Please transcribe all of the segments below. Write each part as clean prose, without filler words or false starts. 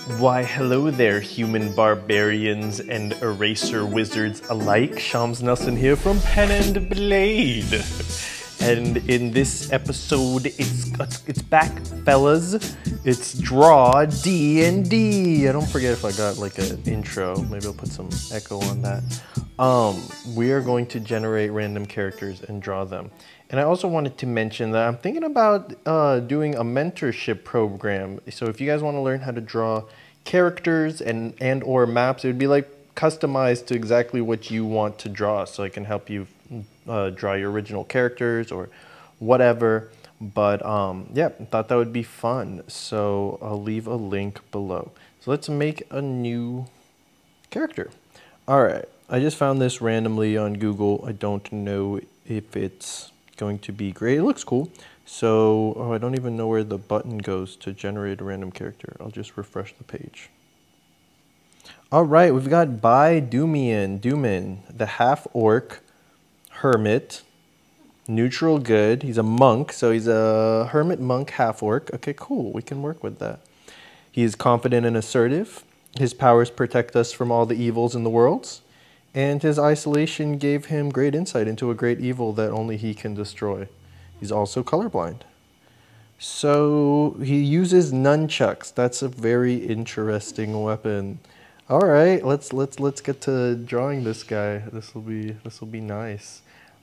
Why, hello there, human barbarians and eraser wizards alike. Shams Nelson here from Pen and Blade. And in this episode, it's back, fellas. It's Draw D&D. I don't forget if I got like an intro. Maybe I'll put some echo on that. We are going to generate random characters and draw them. And I also wanted to mention that I'm thinking about doing a mentorship program. So if you guys want to learn how to draw characters and or maps, it would be like customized to exactly what you want to draw. So I can help you draw your original characters or whatever. But yeah, I thought that would be fun. So I'll leave a link below. So let's make a new character. All right, I just found this randomly on Google. I don't know if it's going to be great. It looks cool. So, I don't even know where the button goes to generate a random character. I'll just refresh the page. All right, we've got Dumin, the half-orc hermit, neutral good. He's a monk, so he's a hermit monk half-orc. Okay, cool. We can work with that. He is confident and assertive. His powers protect us from all the evils in the worlds. And his isolation gave him great insight into a great evil that only he can destroy. He's also colorblind. So he uses nunchucks. That's a very interesting weapon. All right, let's get to drawing this guy. This will be nice.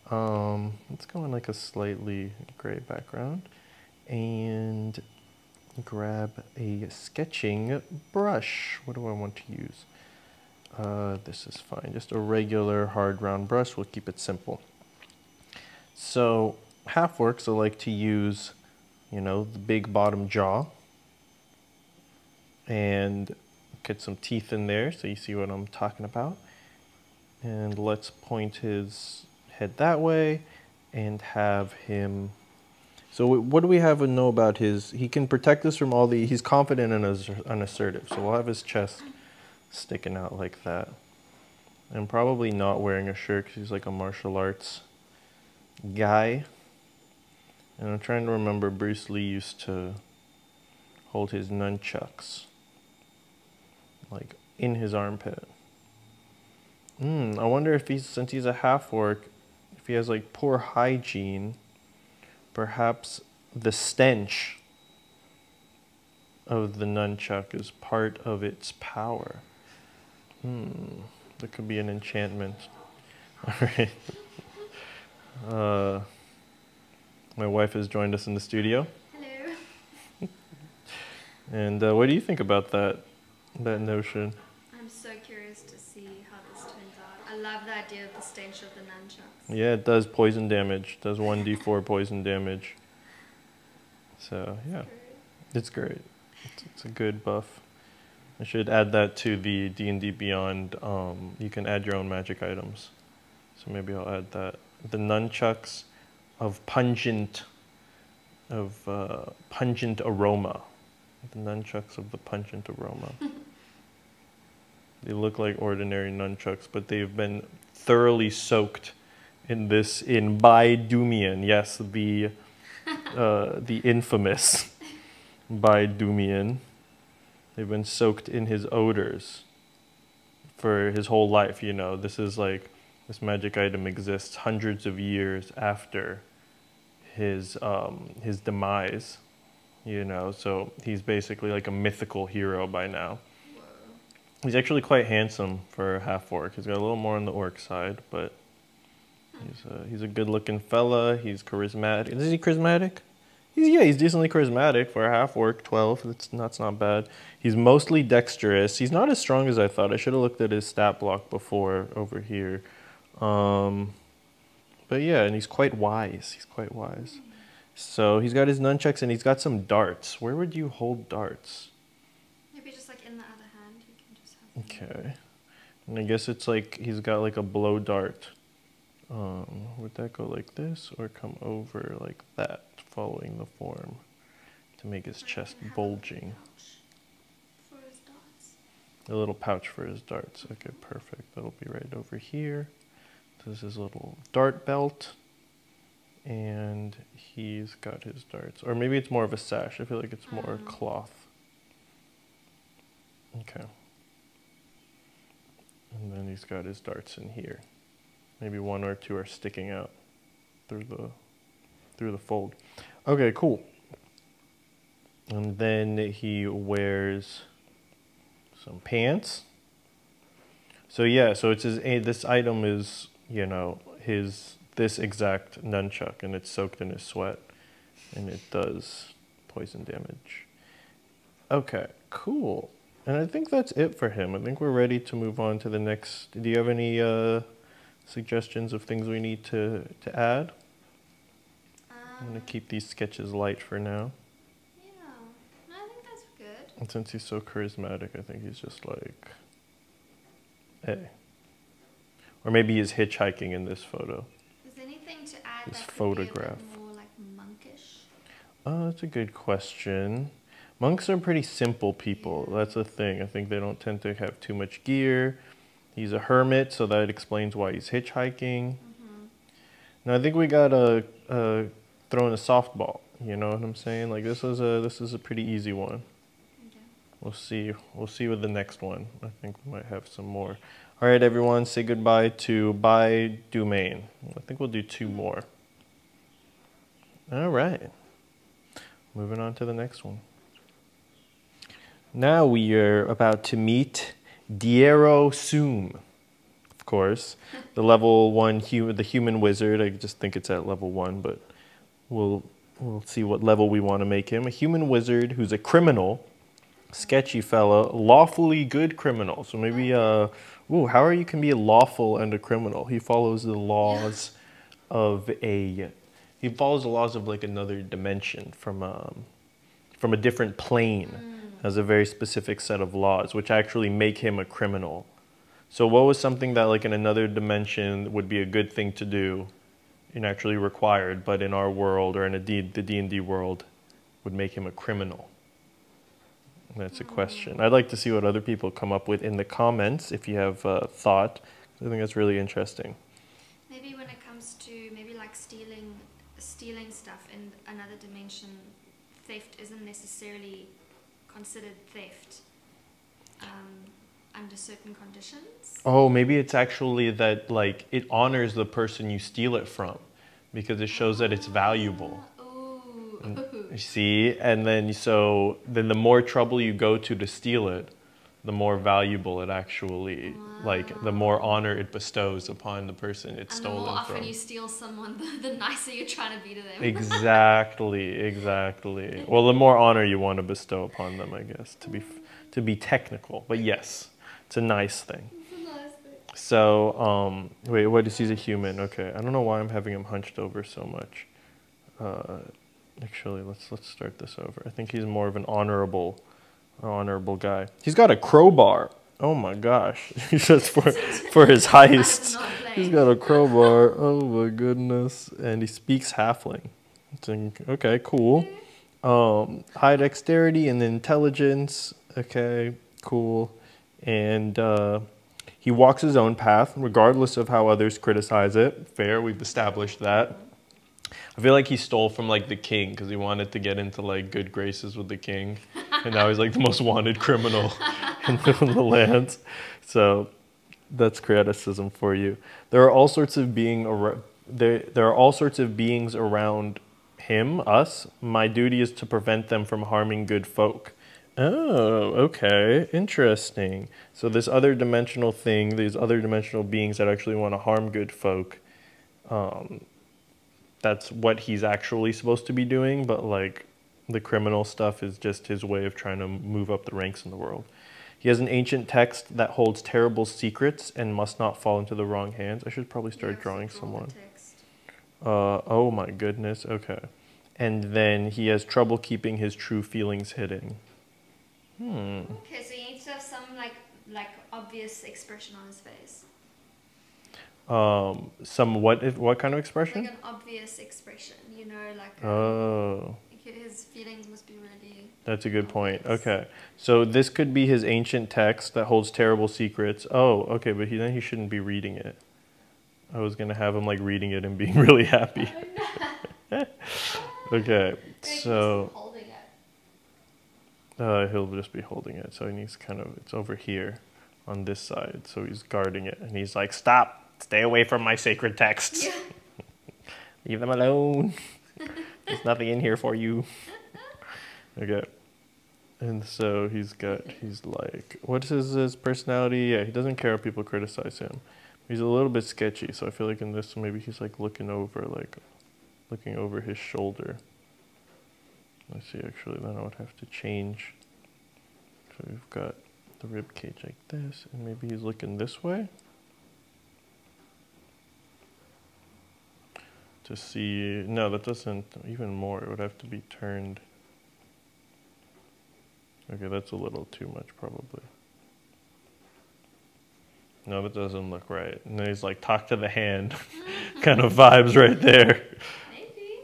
Let's go in like a slightly gray background and grab a sketching brush. What do I want to use? This is fine. Just a regular hard round brush. We'll keep it simple. So half-orcs like to use, you know, the big bottom jaw and get some teeth in there so you see what I'm talking about. And let's point his head that way and have him. So what do we have to know about his? He can protect us from all the. He's confident and assertive. So we'll have his chest sticking out like that. And probably not wearing a shirt because he's like a martial arts guy. And I'm trying to remember, Bruce Lee used to hold his nunchucks like in his armpit. I wonder if since he's a half-orc, if he has like poor hygiene, perhaps the stench of the nunchuck is part of its power. There could be an enchantment. All right. My wife has joined us in the studio. Hello. And what do you think about that notion? I'm so curious to see how this turns out. I love the idea of the stench of the nunchucks. Yeah, it does poison damage. It does 1d4 poison damage. So yeah, it's great. It's a good buff. I should add that to the D&D Beyond. You can add your own magic items. So maybe I'll add that. The nunchucks of pungent aroma. The nunchucks of the pungent aroma. They look like ordinary nunchucks, but they've been thoroughly soaked in Baidumian. Yes, the infamous Baidumian. They've been soaked in his odors for his whole life, you know. This magic item exists hundreds of years after his demise, you know. So he's basically like a mythical hero by now. Whoa. He's actually quite handsome for a half-orc. He's got a little more on the orc side, but he's a good-looking fella. He's charismatic. Is he charismatic? He's decently charismatic for a half-orc, 12. That's not bad. He's mostly dexterous. He's not as strong as I thought. I should have looked at his stat block before over here. But yeah, and he's quite wise. So he's got his nunchucks and he's got some darts. Where would you hold darts? Maybe just like in the other hand, you can just have them. Okay. And I guess it's like he's got like a blow dart. Would that go like this or come over like that, following the form to make his chest bulging? For his darts. A little pouch for his darts. Okay, perfect. That'll be right over here. This is his little dart belt. And he's got his darts. Or maybe it's more of a sash. I feel like it's more cloth. Okay. And then he's got his darts in here. Maybe one or two are sticking out through the fold. Okay, cool. And then he wears some pants. So yeah, so it's this item is, you know, this exact nunchuck, and it's soaked in his sweat, and it does poison damage. Okay, cool. And I think that's it for him. I think we're ready to move on to the next. Do you have any suggestions of things we need to add? I'm going to keep these sketches light for now. Yeah, no, I think that's good. And since he's so charismatic, I think he's just like, hey. Or maybe he's hitchhiking in this photo. Is there anything to add This that photograph. could be a bit more like monkish? Oh, that's a good question. Monks are pretty simple people. Yeah. That's the thing. I think they don't tend to have too much gear. He's a hermit, so that explains why he's hitchhiking. Now I think we gotta throw in a softball. You know what I'm saying? Like this is a pretty easy one. Okay. We'll see with the next one. I think we might have some more. All right, everyone, say goodbye to By Domain. I think we'll do 2 more. All right. Moving on to the next one. Now we are about to meet Diero Sum, of course. The level 1 the human wizard. I just think it's at level 1, but we'll see what level we want to make him. A human wizard who's a criminal, sketchy fella, lawfully good criminal. So maybe how are you can be a lawful and a criminal? He follows the laws of like another dimension from a different plane. Has a very specific set of laws, which actually make him a criminal. So what was something that like in another dimension would be a good thing to do and actually required, but in our world or in the D&D world would make him a criminal? That's a question. I'd like to see what other people come up with in the comments if you have thought. I think that's really interesting. Maybe when it comes to maybe like stealing stuff in another dimension, theft isn't necessarily considered theft under certain conditions. Oh, maybe it's actually that like it honors the person you steal it from because it shows that it's valuable. You see, and then the more trouble you go to steal it, the more valuable it actually, like the more honor it bestows upon the person it's stolen from. And the more often you steal someone, the nicer you're trying to be to them. Exactly. Well, the more honor you want to bestow upon them, I guess, to be technical. But yes, it's a nice thing. It's a nice thing. So, wait, what is he's a human? Okay, I don't know why I'm having him hunched over so much. Actually, let's start this over. I think he's more of an honorable guy. He's got a crowbar. Oh my gosh. Just for his heists. He's got a crowbar. Oh my goodness. And he speaks halfling. Okay, cool. High dexterity and intelligence. Okay, cool. And he walks his own path, regardless of how others criticize it. Fair, we've established that. I feel like he stole from like the king because he wanted to get into like good graces with the king, and now he's like the most wanted criminal in the land. So that's criticism for you. There are all sorts of beings around him, us. My duty is to prevent them from harming good folk. Oh, okay, interesting. So this other dimensional thing, these other dimensional beings that actually want to harm good folk. That's what he's actually supposed to be doing, but like the criminal stuff is just his way of trying to move up the ranks in the world. He has an ancient text that holds terrible secrets and must not fall into the wrong hands. I should probably start drawing someone. Oh my goodness, okay. And then he has trouble keeping his true feelings hidden. Okay, so you need to have some like obvious expression on his face. What kind of expression? Like an obvious expression, you know, like his feelings must be really. That's a good point. Okay, so this could be his ancient text that holds terrible secrets. Oh, okay, but then he shouldn't be reading it. I was gonna have him like reading it and being really happy. Oh, no. Okay, so holding it. He'll just be holding it. So he's it's over here on this side. So he's guarding it. And he's like, stop, stay away from my sacred texts. Yeah. Leave them alone. There's nothing in here for you. Okay. And so he's like, what is his personality? Yeah, he doesn't care if people criticize him. He's a little bit sketchy. So I feel like in this, maybe he's like looking over his shoulder. Let's see, actually, then I would have to change. So we've got the rib cage like this, and maybe he's looking this way to see. No, that doesn't. Even more, it would have to be turned. Okay, that's a little too much, probably. No, that doesn't look right. And then he's like, talk to the hand kind of vibes right there. Maybe.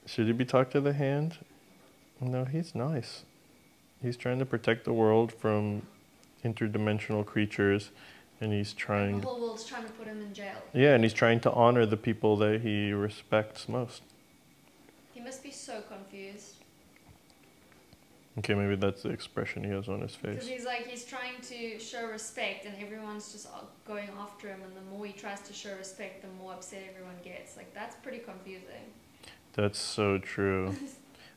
Should he be talk to the hand? No, he's nice. He's trying to protect the world from interdimensional creatures, and he's trying... The whole world's trying to put him in jail. Yeah, and he's trying to honor the people that he respects most. He must be so confused. Okay, maybe that's the expression he has on his face. Because he's trying to show respect, and everyone's just going after him, and the more he tries to show respect, the more upset everyone gets. Like, that's pretty confusing. That's so true.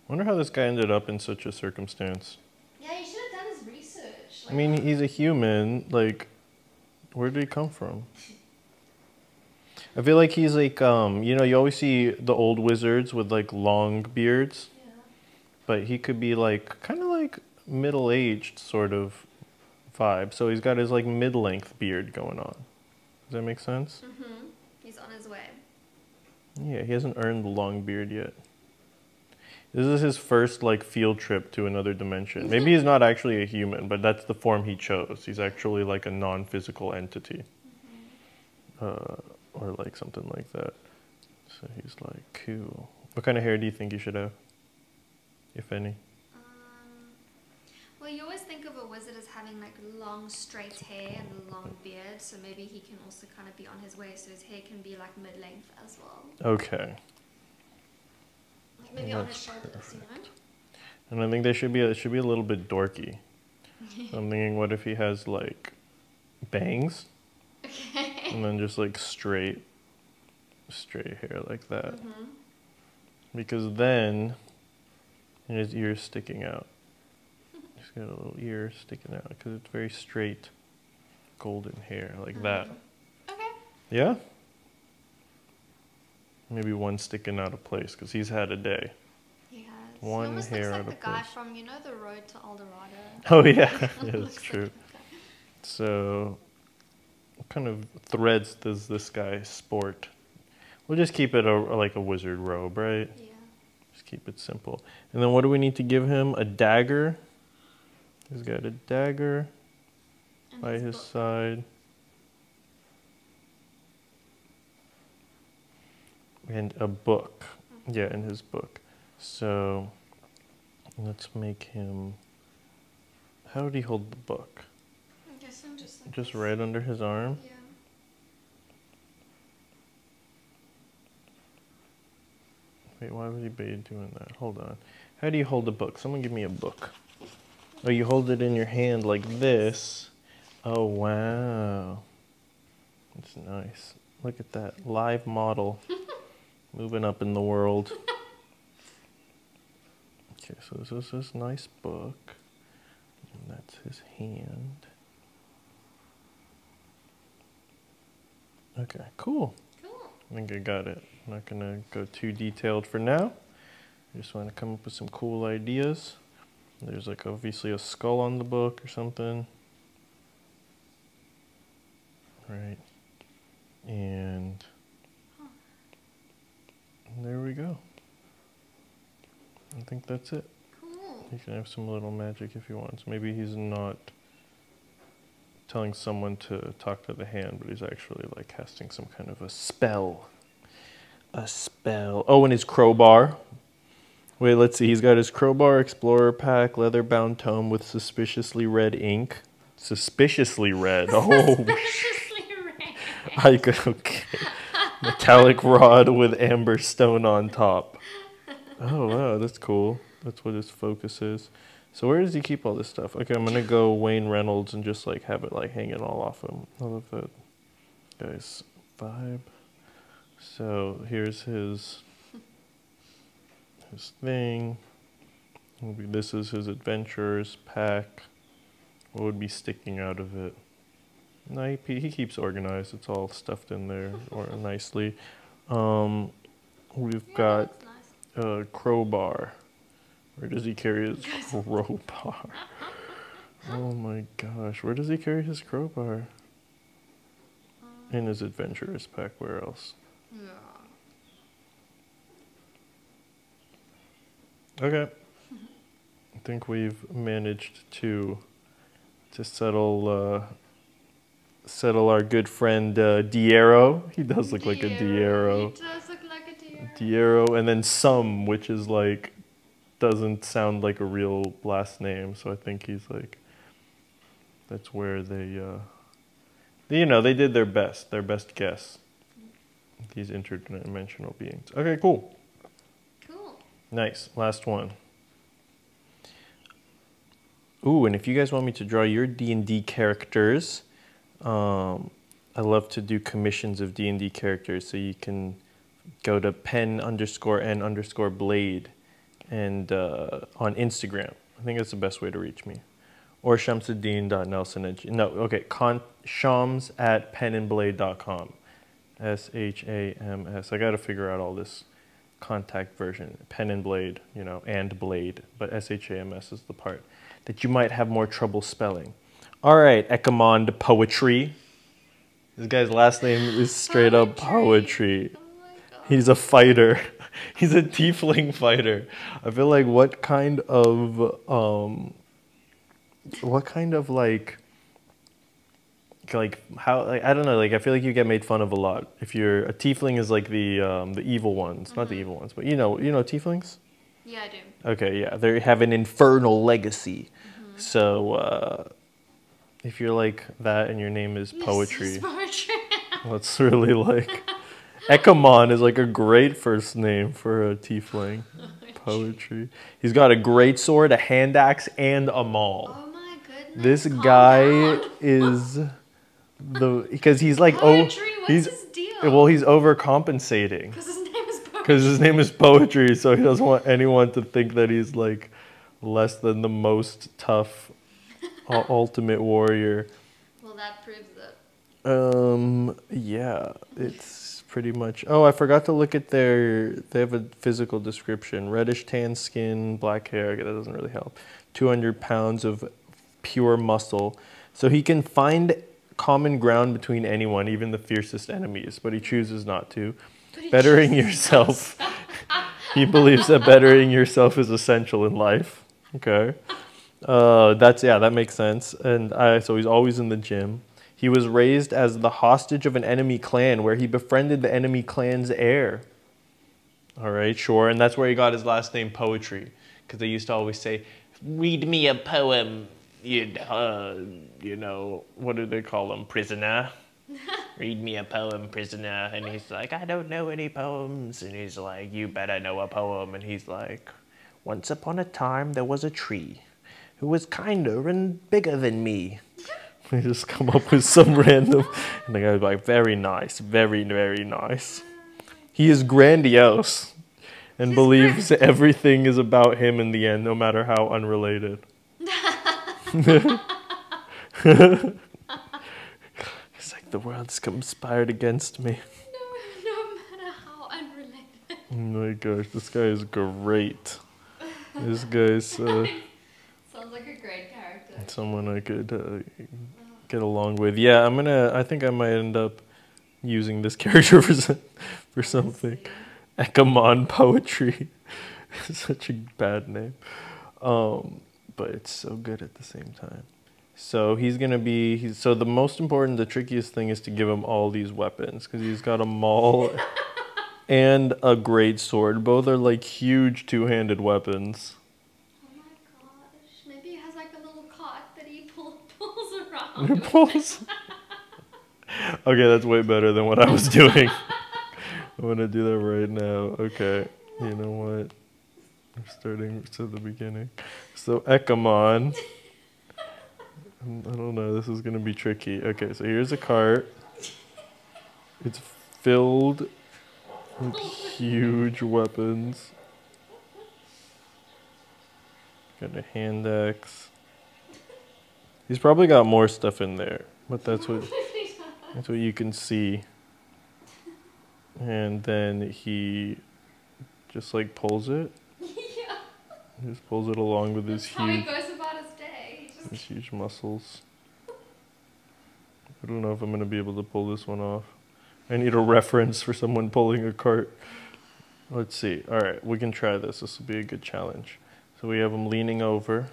I wonder how this guy ended up in such a circumstance. Yeah, he should have done his research. I mean, he's a human. Like, where did he come from? I feel like he's like, you know, you always see the old wizards with like long beards. Yeah. But he could be like, kind of like middle-aged sort of vibe. So he's got his like mid-length beard going on. Does that make sense? Mm-hmm. He's on his way. Yeah, he hasn't earned the long beard yet. This is his first like field trip to another dimension. Maybe he's not actually a human, but that's the form he chose. He's actually like a non-physical entity. Or like something like that. So he's like, cool. What kind of hair do you think he should have? If any? Well, you always think of a wizard as having like long straight hair and a long beard, so maybe he can also kind of be on his way, so his hair can be like mid-length as well. Okay. Maybe on his shoulders, you know? And I think it should be a little bit dorky. So I'm thinking, what if he has like bangs? Okay. And then just like straight hair like that. Mm-hmm. Because then his ears sticking out. He's got a little ear sticking out because it's very straight golden hair like that. Okay. Yeah? Maybe one sticking out of place because he's had a day. He has. One he almost hair looks out like of the guy place. from, you know, The Road to El Dorado. Oh yeah, yeah, that's true. So, what kind of threads does this guy sport? We'll just keep it like a wizard robe, right? Yeah. Just keep it simple. And then what do we need to give him? A dagger. He's got a dagger by his side. And a book. Yeah, in his book. So, let's make him... How would he hold the book? I'm guessing just like Just right under his arm? Yeah. Wait, why would he be doing that? Hold on. How do you hold a book? Someone give me a book. Oh, you hold it in your hand like this. Oh, wow. That's nice. Look at that. Live model. Moving up in the world. Okay, so this is this nice book. And that's his hand. Okay, cool. Cool. I think I got it. I'm not going to go too detailed for now. I just want to come up with some cool ideas. There's like obviously a skull on the book or something. Right. And there we go. I think that's it. Cool. He can have some little magic if he wants. Maybe he's not telling someone to talk to the hand, but he's actually like casting some kind of a spell. A spell. Oh, and his crowbar. Wait, let's see. He's got his crowbar, explorer pack, leather-bound tome with suspiciously red ink. Suspiciously red. Oh, Suspiciously red. okay. Metallic rod with amber stone on top. Oh, wow, that's cool. That's what his focus is. So where does he keep all this stuff? Okay, I'm gonna go Wayne Reynolds and just like have it like hanging all off him. I love that guy's vibe. So here's his thing. Maybe this is his adventures pack. What would be sticking out of it? No, he keeps organized. It's all stuffed in there or nicely. We've got a crowbar. Where does he carry his crowbar? Oh my gosh, where does he carry his crowbar? In his adventurous pack, where else? Yeah. Okay. I think we've managed to settle our good friend Diero. He does look like a Diero. He does look like a Diero. Diero, and then Some, which is like doesn't sound like a real last name, so I think he's like that's where they they did their best guess. These interdimensional beings. Okay, cool. Cool. Nice. Last one. Ooh, and if you guys want me to draw your D&D characters, I love to do commissions of D&D characters, so you can go to pen_n_blade and on Instagram. I think that's the best way to reach me. Or shamsuddin.nelson. shams@penandblade.com. SHAMS. I got to figure out all this contact version. Pen and blade, and blade, but SHAMS is the part that you might have more trouble spelling. All right, Ekamon Poetry. This guy's last name is straight up Poetry. Oh my god. He's a fighter. He's a tiefling fighter. I feel like what kind of how I don't know, I feel like you get made fun of a lot. If you're a tiefling is like the evil ones, not the evil ones, but you know tieflings? Yeah, I do. Okay, yeah, they have an infernal legacy. So if you're like that and your name is Poetry, that's really like Ekamon is like a great first name for a tiefling. Poetry. He's got a great sword, a hand axe, and a maul. Oh my goodness. This guy is because he's like Poetry, what's his deal? Well, he's overcompensating Because his name is Poetry. because his name is Poetry, so he doesn't want anyone to think that he's like less than the most tough ultimate warrior. Well, that proves it. Yeah, it's pretty much. Oh, I forgot to look at they have a physical description. Reddish tan skin, black hair. That doesn't really help. 200 pounds of pure muscle. So he can find common ground between anyone, even the fiercest enemies, but he chooses not to. Bettering yourself. He believes that bettering yourself is essential in life. Okay. That makes sense. And so he's always in the gym. He was raised as the hostage of an enemy clan where he befriended the enemy clan's heir. All right, sure. And that's where he got his last name, Poetry. Because they used to always say, read me a poem, what do they call him, prisoner? Read me a poem, prisoner. And he's like, I don't know any poems. And he's like, you better know a poem. And he's like, once upon a time there was a tree who was kinder and bigger than me. They just come up with some random, and the guy's like, very nice, very, very nice. He is grandiose and believes everything is about him in the end, no matter how unrelated. It's like the world's conspired against me. No matter how unrelated. Oh my gosh, this guy is great. This guy's sounds like a great character. Someone I could get along with. Yeah, I think I might end up using this character for something. Ekamon Poetry. Such a bad name. But it's so good at the same time. So so the most important, the trickiest thing is to give him all these weapons, because he's got a maul and a great sword. Both are like huge two-handed weapons. Oh my gosh. Maybe he has like a little cart that he pulls around. Okay, that's way better than what I was doing. I'm gonna do that right now. Okay, you know what? We're starting to the beginning. So Ekamon. I don't know, this is gonna be tricky. Okay, so here's a cart. It's filled with huge weapons. Got a hand axe. He's probably got more stuff in there, but that's what you can see. And then he just like pulls it. Yeah. He just pulls it along with his How he goes about his day. his huge muscles. I don't know if I'm gonna be able to pull this one off. I need a reference for someone pulling a cart. Let's see. All right, we can try this. This will be a good challenge. So we have him leaning over.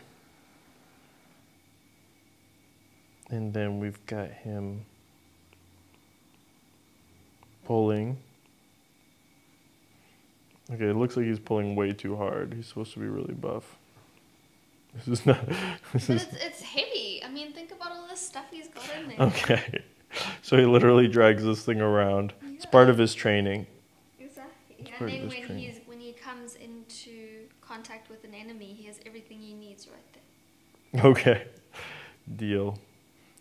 And then we've got him pulling. Okay, it looks like he's pulling way too hard. He's supposed to be really buff. This is not... It's heavy. I mean, think about all this stuff he's got in there. Okay. So he literally drags this thing around. Yeah. It's part of his training. Exactly. And then when he comes into contact with an enemy, he has everything he needs right there. Okay. Deal.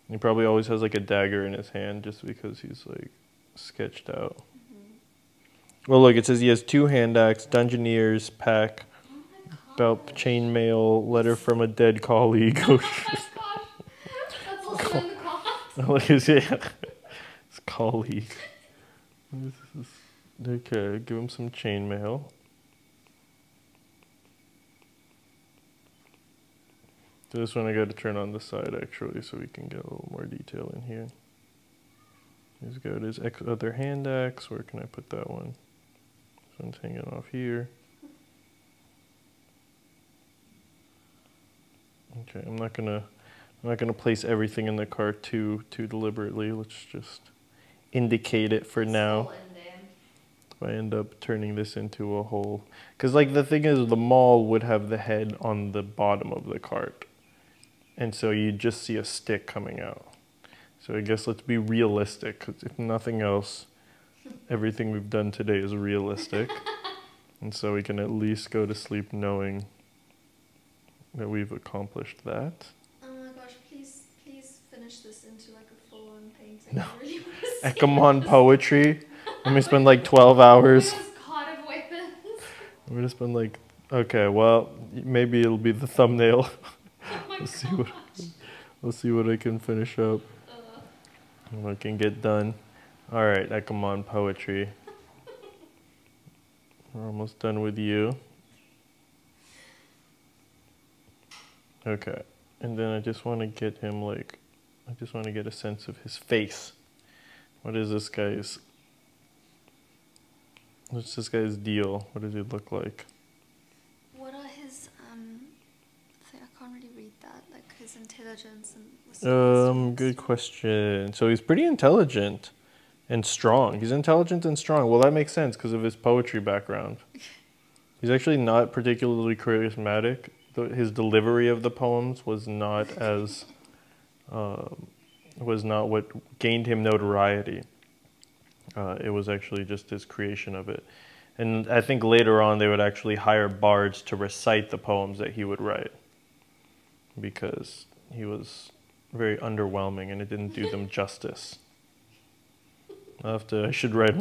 He probably always has like a dagger in his hand just because he's like sketched out. Mm-hmm. Well, look, it says he has 2 hand axe, Dungeoneer's pack, belt, chainmail, letter from a dead colleague. Oh, that's also in the cost. Look, it's colleague. Okay, give him some chainmail. This one I got to turn on the side actually so we can get a little more detail in here. He's got his other hand axe. Where can I put that one? This one's hanging off here. Okay, I'm not gonna place everything in the cart too deliberately. Let's just indicate it for now. If I end up turning this into a hole, because like the thing is, the maul would have the head on the bottom of the cart. And so you just see a stick coming out. So I guess let's be realistic, because if nothing else, everything we've done today is realistic. And so we can at least go to sleep knowing that we've accomplished that. Oh my gosh, please finish this into like a full-on painting. No. I really want to see Ekamon this. Poetry. Let me spend like 12 hours. God of weapons. I'm gonna spend like, okay, well, maybe it'll be the thumbnail. Oh my Let's see what I can finish up. What I can get done. All right, Ekamon Poetry. We're almost done with you. Okay, and then I just want to get him like, I just want to get a sense of his face. What is this guy's? What's this guy's deal? What does he look like? What are his I can't really read that. Like his intelligence and. Good question. So he's pretty intelligent and strong. He's intelligent and strong. Well, that makes sense because of his poetry background. He's actually not particularly charismatic. His delivery of the poems was not as was not what gained him notoriety. It was actually just his creation of it. And I think later on they would actually hire bards to recite the poems that he would write because he was very underwhelming and it didn't do them justice. I should write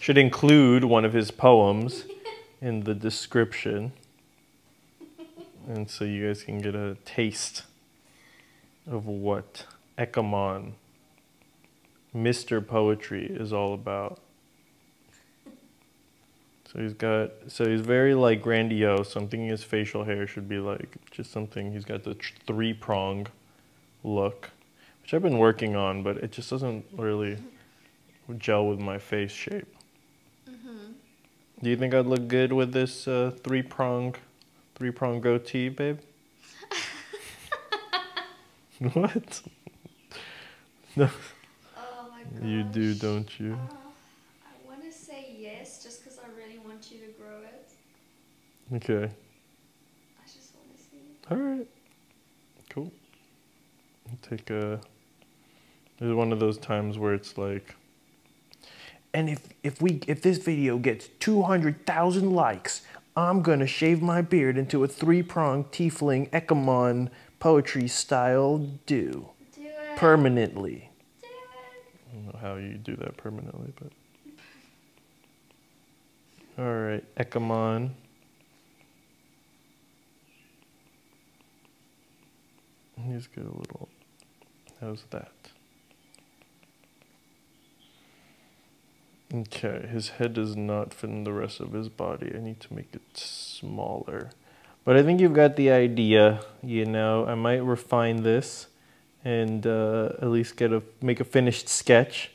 should include one of his poems in the description. And so you guys can get a taste of what Ekamon, Mr. Poetry, is all about. So he's very like grandiose. So I'm thinking his facial hair should be like just something. He's got the 3-prong look, which I've been working on, but it just doesn't really gel with my face shape. Mm-hmm. Do you think I'd look good with this 3-prong goatee, babe? What? No. Oh my gosh. You do, don't you? I want to say yes, just because I really want you to grow it. Okay. I just want to see. All right. Cool. I'll take a. This is one of those times where it's like. And if this video gets 200,000 likes, I'm gonna shave my beard into a 3-pronged tiefling Ekamon Poetry style do. Do it. Permanently. Do it. I don't know how you do that permanently, but. Alright, Ekamon. Let's get a little. How's that? Okay, his head does not fit in the rest of his body. I need to make it smaller. But I think you've got the idea, you know. I might refine this and at least make a finished sketch.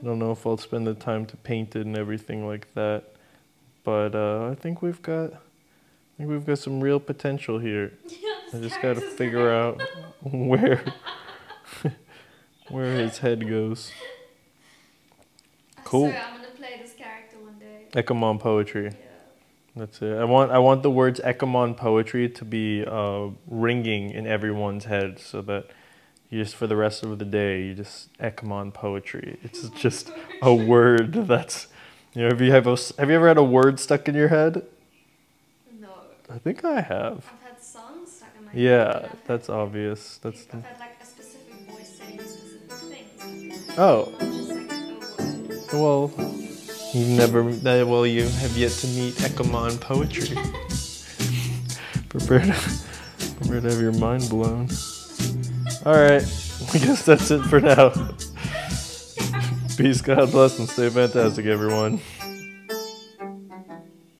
I don't know if I'll spend the time to paint it and everything like that. But I think we've got some real potential here. I just gotta figure out where his head goes. Cool. So I'm gonna play this character one day. Ekomon Poetry. Yeah. That's it. I want the words Ekomon Poetry to be ringing in everyone's head, so that you just for the rest of the day you just Ekomon Poetry. It's just a word that's, you know. Have you ever had a word stuck in your head? No. I think I have. I've had songs stuck in my head. Yeah, that's obvious. I've had like a specific voice saying specific things. Oh. Not just like a word. Well, you have yet to meet Ekamon Poetry. Prepare to have your mind blown. Alright, I guess that's it for now. Peace, God bless, and stay fantastic, everyone.